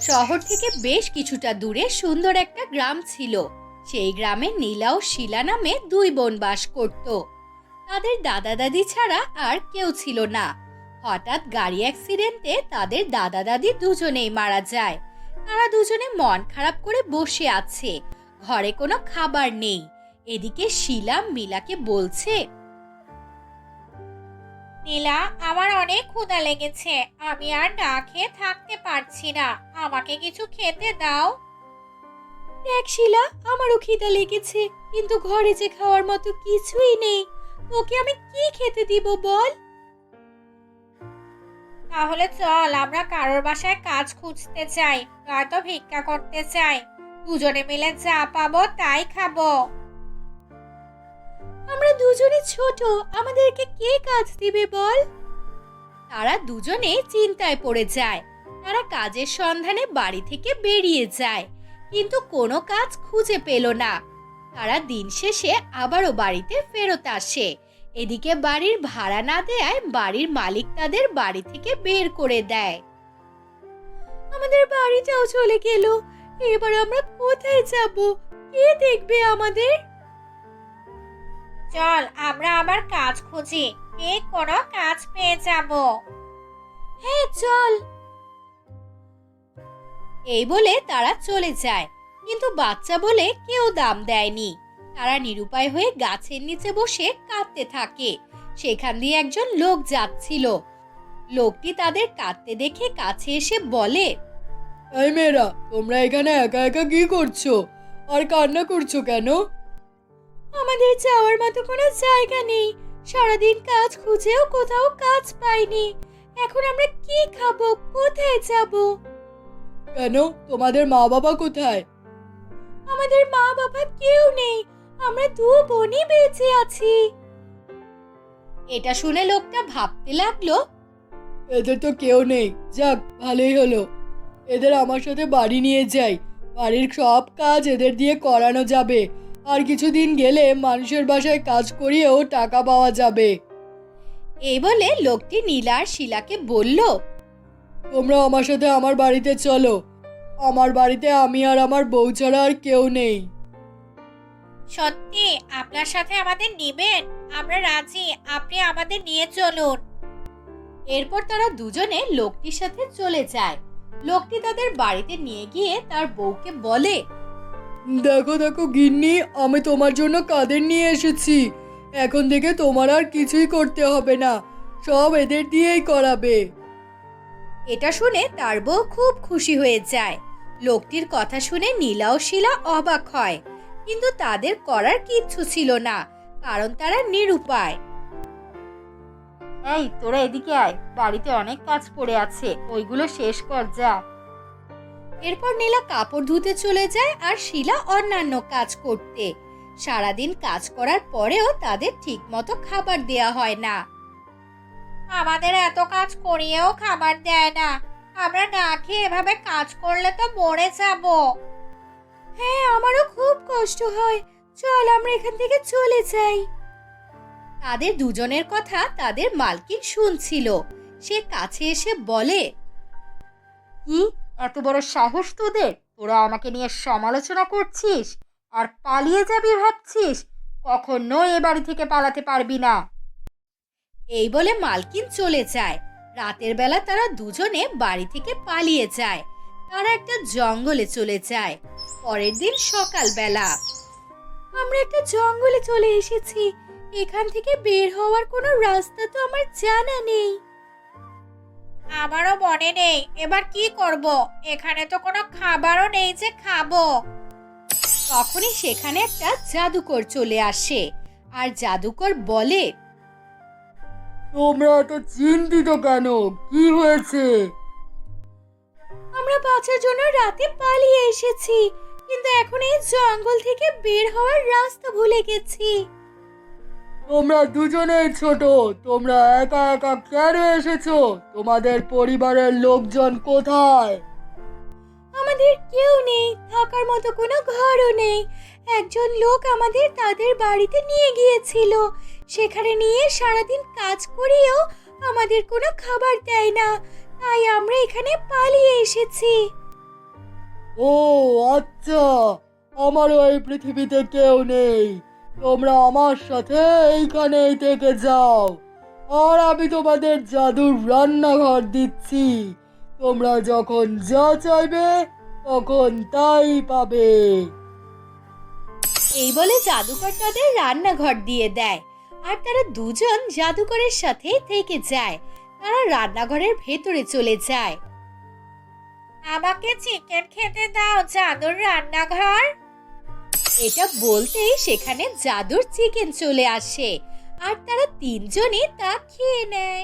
শহর থেকে বেশ কিছুটা দূরে সুন্দর একটা গ্রাম ছিল। সেই গ্রামে নীলা ও শিলা নামে দুই বোন বাস করত। তাদের দাদা দাদি ছাড়া আর কেউ ছিল না। হঠাৎ গাড়ি অ্যাক্সিডেন্টে তাদের দাদা দাদি দুজনেই মারা যায়। তারা দুজনে মন খারাপ করে বসে আছে, ঘরে কোনো খাবার নেই। এদিকে শিলা মিলাকে বলছে, নীলা, আমার অনেক ক্ষুধা লেগেছে, আমি আর না খেয়ে থাকতে পারছি না, আমাকে কিছু খেতে দাও। দেখ শিলা, আমারও খিদা লেগেছে, কিন্তু ঘরে যে খাওয়ার মতো কিছুই নেই। তোকে আমি কি খেতে দিব বল? তাহলে চল আমরা কারোর বাসায় কাজ খুঁজতে চাই, নয়তো ভিক্ষা করতে চাই। দুজনে মিলে যা পাবো তাই খাবো। আমরা দুজনে ছোট, আমাদেরকে কে কাজ দিবে বল? তারা দুজনে চিন্তায় পড়ে যায়। তারা কাজের সন্ধানে বাড়ি থেকে বেরিয়ে যায়, কিন্তু কোনো কাজ খুঁজে পেল না। তারা দিন শেষে আবারও বাড়িতে ফেরত আসে। এদিকে বাড়ির ভাড়া না দেয়ায় বাড়ির মালিক তাদের বাড়ি থেকে বের করে দেয়। আমাদের বাড়িটাও চলে গেল, এবার আমরা কোথায় যাব? কে দেখবে আমাদের? চল আমরা আবার কাজ খুঁজি, ঠিক কোনো কাজ পেয়ে যাব। হ্যাঁ চল। এই বলে তারা চলে যায়, কিন্তু বাচ্চা বলে কেউ দাম দেয়নি। তারা নিরুপায় হয়ে গাছের নিচে বসে কাঁদতে থাকে। সেখান দিয়ে একজন লোক যাচ্ছিল। লোকটি তাদের কাঁদতে দেখে কাছে এসে বলে, এই মেয়েরা, তোমরা এখানে একা একা কি করছো আর কান্না করছো কেন? আমাদের যাওয়ার মতো কোনো জায়গা নেই, সারাদিন কাজ খুঁজেও কোথাও কাজ পাইনি। এখন আমরা কি খাবো, কোথায় যাব? কেন, তোমাদের মা বাবা কোথায়? আমাদের মা বাবা কেউ নেই, আমরা দু বোনই বেঁচে আছি। এটা শুনে লোকটা ভাবতে লাগলো, এদের তো কেউ নেই, যাক ভালোই হলো। এদের আমার সাথে বাড়ি নিয়ে যাই, বাড়ির সব কাজ এদের দিয়ে করানো যাবে। আর কিছুদিন গেলে মানুষের বাসায় কাজ করিয়েও টাকা পাওয়া যাবে। এই বলে লোকটি নীলা আর শিলাকে বলল, তোমরা আমার সাথে আমার বাড়িতে চলো। আমার বাড়িতে আমি আর আমার বউ ছাড়া আর কেউ নেই। সত্যি আপনার সাথে আমাদের নিবেন? আমরা রাজি, আপনি আমাদের নিয়ে চলুন। এরপর তারা দুজনে লোকটির সাথে চলে যায়। লোকটি তাদের বাড়িতে নিয়ে গিয়ে তার বউকে বলে, দেখো দেখো গিন্নি, আমি তোমার জন্য কাদের নিয়ে এসেছি। এখন থেকে তোমার আর কিছুই করতে হবে না, সব এদের দিয়েই করাবে। এটা শুনে তার বউ খুব খুশি হয়ে যায়। লোকটির কথা শুনে নীলা ও শিলা অবাক হয়, কিন্তু তাদের করার কিচ্ছু ছিল না, কারণ তারা নিরুপায়। এই তোরা এদিকে আয়, বাড়িতে অনেক কাজ পড়ে আছে, ওইগুলো শেষ কর যা। এরপর নীলা কাপড় ধুতে চলে যায় আর শিলা অন্যান্য কাজ করতে। সারাদিন কাজ করার পরেও তাদের ঠিকমতো খাবার দেয়া হয় না। আমাদের এত কাজ করিয়েও খাবার দেয় না, আমরা না খেয়ে এভাবে কাজ করলে তো মরে যাব। হ্যাঁ, আমারও খুব কষ্ট হয়, চল আমরা এখান থেকে চলে যাই। তাদের দুজনের কথা তাদের মালকিন শুনছিল। সে কাছে এসে বলে, কি এত বড় সাহস তোদের? তোরা আমাকে নিয়ে সমালোচনা করছিস আর পালিয়ে যাবি ভাবছিস? কখনো এ বাড়ি থেকে পালাতে পারবি না। এই বলে মালকিন চলে যায়। রাতের বেলা তারা দুজনে বাড়ি থেকে পালিয়ে যায়। তারা একটা জঙ্গলে চলে যায়। পরের দিন সকালবেলা, আমরা একটা জঙ্গলে চলে এসেছি, এখান থেকে বের হওয়ার কোনো রাস্তা তো আমার জানা নেই। আমারও মনে নেই, এবার কি করব? এখানে তো কোনো খাবারও নেই যে খাবো। তখনই সেখানে একটা জাদুকর চলে আসে, আর জাদুকর বলে, তোমরা এত চিন্তিত কেন? কি হয়েছে? আমরা বাঁচার জন্য রাতে পালিয়ে এসেছি, কিন্তু এখন এই জঙ্গল থেকে বের হওয়ার রাস্তা ভুলে গেছি। তোমরা দুজনেই ছোট, তোমরা একা একা কেন এসেছো? তোমাদের পরিবারের লোকজন কোথায়? আমাদের কেউ নেই, থাকার মতো কোনো ঘরও নেই। একজন লোক আমাদের তাদের বাড়িতে নিয়ে গিয়েছিল, সেখানে নিয়ে সারাদিন কাজ করিয়েও আমাদের কোনো খাবার দেয় না, তাই আমরা এখানে পালিয়ে এসেছি। ও আচ্ছা, আমারও এই পৃথিবীতে কেউ নেই, তোমরা আমার সাথে এইখানেই থেকে যাও, আর আমি তোমাদের জাদুর রান্নাঘর দিচ্ছি, তোমরা যখন যা চাইবে তখন তাই পাবে। এই বলে জাদুকর তাদের রান্নাঘর দিয়ে দেয়, আর তারা দুজন জাদুকরের সাথে থেকে যায়। তারা রান্নাঘরের ভেতরে চলে যায়। আমাকে চিকেন খেতে দাও, জাদুর রান্নাঘর। এটা বলতেই সেখানে জাদুর চিকেন চলে আসে, আর তারা তিনজনই তা খেয়ে নেয়।